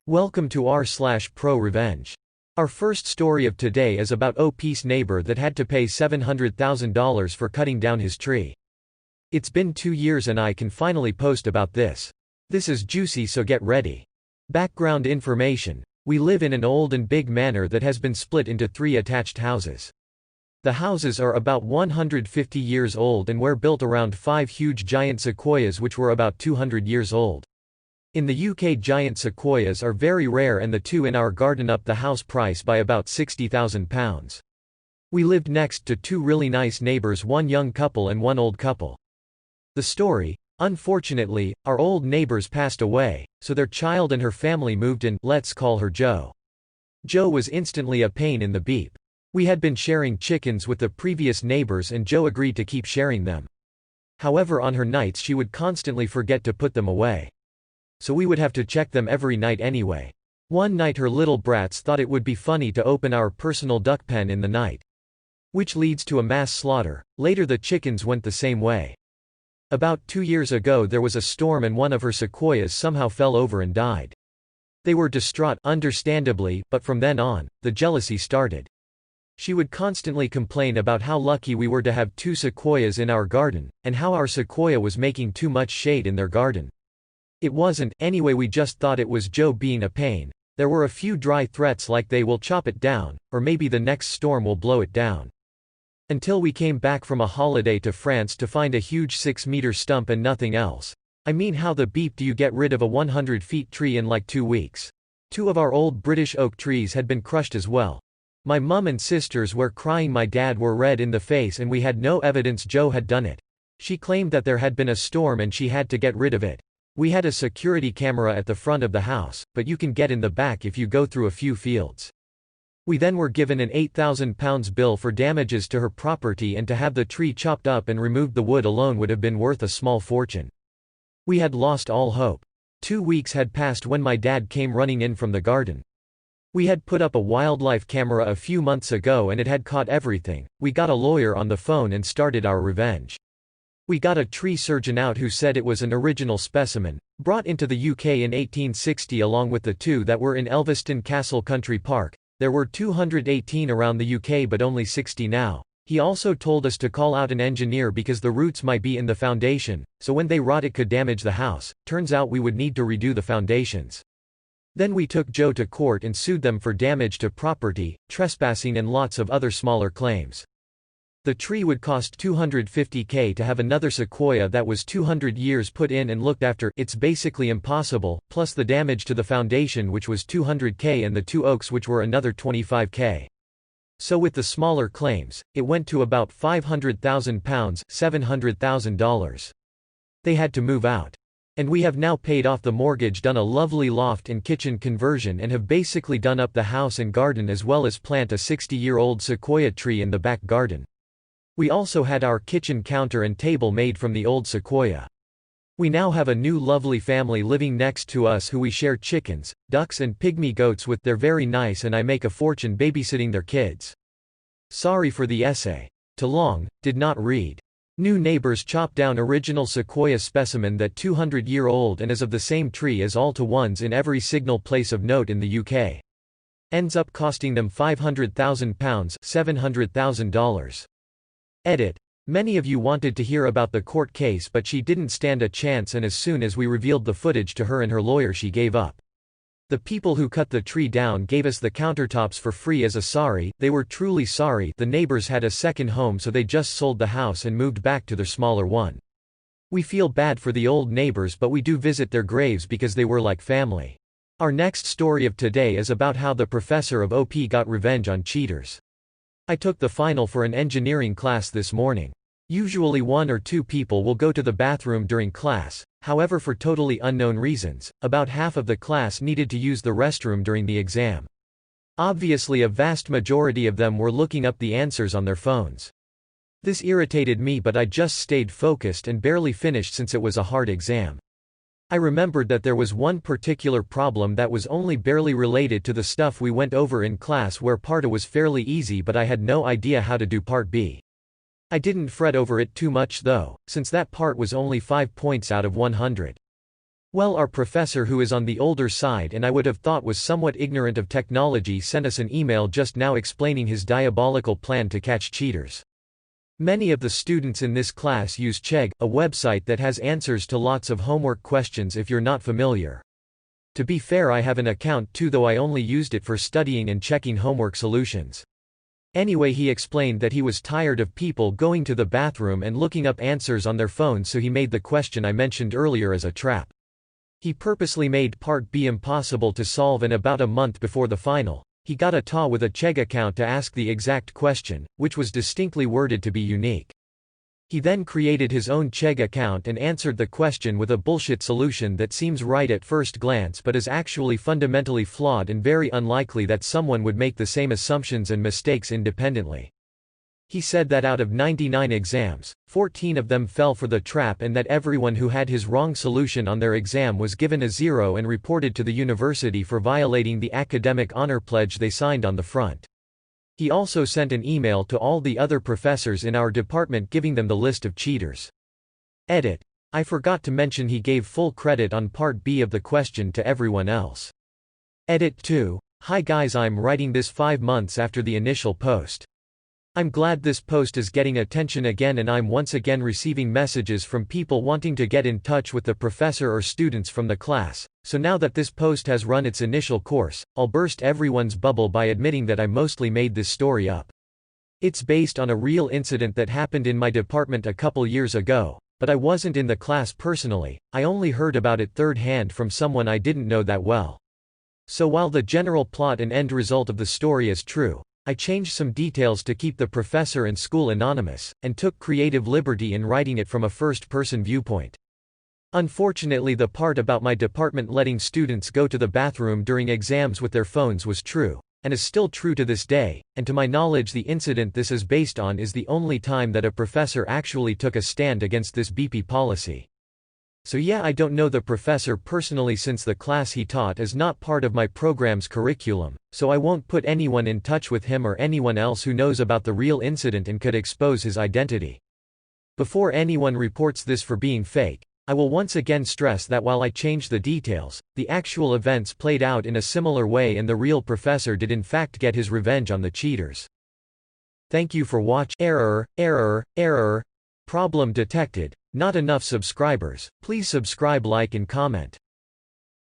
Welcome to r/Prorevenge. Our first story of today is about OP's neighbor that had to pay $700,000 for cutting down his tree. It's been 2 years and I can finally post about this. This is juicy, so get ready. Background information. We live in an old and big manor that has been split into 3 attached houses. The houses are about 150 years old and were built around 5 huge giant sequoias which were about 200 years old. In the UK, giant sequoias are very rare and the 2 in our garden up the house price by about £60,000. We lived next to 2 really nice neighbors, one young couple and one old couple. The story: unfortunately, our old neighbors passed away, so their child and her family moved in. Let's call her Jo. Jo was instantly a pain in the beep. We had been sharing chickens with the previous neighbors and Jo agreed to keep sharing them. However, on her nights she would constantly forget to put them away. So we would have to check them every night anyway. One night her little brats thought it would be funny to open our personal duck pen in the night, which leads to a mass slaughter. Later the chickens went the same way. About 2 years ago there was a storm and one of her sequoias somehow fell over and died. They were distraught, understandably, but from then on, the jealousy started. She would constantly complain about how lucky we were to have 2 sequoias in our garden, and how our sequoia was making too much shade in their garden. It wasn't, anyway. We just thought it was Jo being a pain. There were a few dry threats like they will chop it down, or maybe the next storm will blow it down. Until we came back from a holiday to France to find a huge 6-meter stump and nothing else. I mean, how the beep do you get rid of a 100-feet tree in like 2 weeks? 2 of our old British oak trees had been crushed as well. My mum and sisters were crying, my dad were red in the face, and we had no evidence Jo had done it. She claimed that there had been a storm and she had to get rid of it. We had a security camera at the front of the house, but you can get in the back if you go through a few fields. We then were given an £8,000 bill for damages to her property, and to have the tree chopped up and removed the wood alone would have been worth a small fortune. We had lost all hope. 2 weeks had passed when my dad came running in from the garden. We had put up a wildlife camera a few months ago and it had caught everything. We got a lawyer on the phone and started our revenge. We got a tree surgeon out who said it was an original specimen, brought into the UK in 1860 along with the 2 that were in Elveston Castle Country Park. There were 218 around the UK but only 60 now. He also told us to call out an engineer because the roots might be in the foundation, so when they rot it could damage the house. Turns out we would need to redo the foundations. Then we took Jo to court and sued them for damage to property, trespassing and lots of other smaller claims. The tree would cost $250,000 to have another sequoia that was 200 years put in and looked after. It's basically impossible, plus the damage to the foundation which was $200,000 and the 2 oaks which were another $25,000. So with the smaller claims, it went to about £500,000, $700,000. They had to move out. And we have now paid off the mortgage, done a lovely loft and kitchen conversion, and have basically done up the house and garden as well as plant a 60-year-old sequoia tree in the back garden. We also had our kitchen counter and table made from the old sequoia. We now have a new lovely family living next to us who we share chickens, ducks and pygmy goats with. They're very nice and I make a fortune babysitting their kids. Sorry for the essay. Too long, did not read. New neighbors chopped down original sequoia specimen that 200-year-old and is of the same tree as all to ones in every signal place of note in the UK. Ends up costing them £500,000, $700,000. Edit. Many of you wanted to hear about the court case but she didn't stand a chance, and as soon as we revealed the footage to her and her lawyer she gave up. The people who cut the tree down gave us the countertops for free as a sorry. They were truly sorry. The neighbors had a second home so they just sold the house and moved back to their smaller one. We feel bad for the old neighbors but we do visit their graves because they were like family. Our next story of today is about how the professor of OP got revenge on cheaters. I took the final for an engineering class this morning. Usually 1 or 2 people will go to the bathroom during class, however for totally unknown reasons, about half of the class needed to use the restroom during the exam. Obviously a vast majority of them were looking up the answers on their phones. This irritated me but I just stayed focused and barely finished since it was a hard exam. I remembered that there was one particular problem that was only barely related to the stuff we went over in class, where part A was fairly easy but I had no idea how to do part B. I didn't fret over it too much though, since that part was only 5 points out of 100. Well, our professor, who is on the older side and I would have thought was somewhat ignorant of technology, sent us an email just now explaining his diabolical plan to catch cheaters. Many of the students in this class use Chegg, a website that has answers to lots of homework questions if you're not familiar. To be fair, I have an account too, though I only used it for studying and checking homework solutions. Anyway, he explained that he was tired of people going to the bathroom and looking up answers on their phones, so he made the question I mentioned earlier as a trap. He purposely made Part B impossible to solve, and about a month before the final, he got a TA with a Chegg account to ask the exact question, which was distinctly worded to be unique. He then created his own Chegg account and answered the question with a bullshit solution that seems right at first glance but is actually fundamentally flawed and very unlikely that someone would make the same assumptions and mistakes independently. He said that out of 99 exams, 14 of them fell for the trap, and that everyone who had his wrong solution on their exam was given a 0 and reported to the university for violating the academic honor pledge they signed on the front. He also sent an email to all the other professors in our department giving them the list of cheaters. Edit. I forgot to mention he gave full credit on Part B of the question to everyone else. Edit 2. Hi guys, I'm writing this 5 months after the initial post. I'm glad this post is getting attention again, and I'm once again receiving messages from people wanting to get in touch with the professor or students from the class, so now that this post has run its initial course, I'll burst everyone's bubble by admitting that I mostly made this story up. It's based on a real incident that happened in my department a couple years ago, but I wasn't in the class personally, I only heard about it third hand from someone I didn't know that well. So while the general plot and end result of the story is true, I changed some details to keep the professor and school anonymous, and took creative liberty in writing it from a first-person viewpoint. Unfortunately, the part about my department letting students go to the bathroom during exams with their phones was true, and is still true to this day, and to my knowledge the incident this is based on is the only time that a professor actually took a stand against this BP policy. So yeah, I don't know the professor personally since the class he taught is not part of my program's curriculum, so I won't put anyone in touch with him or anyone else who knows about the real incident and could expose his identity. Before anyone reports this for being fake, I will once again stress that while I changed the details, the actual events played out in a similar way and the real professor did in fact get his revenge on the cheaters. Thank you for watching. Error. Problem detected. Not enough subscribers. Please subscribe, like and comment.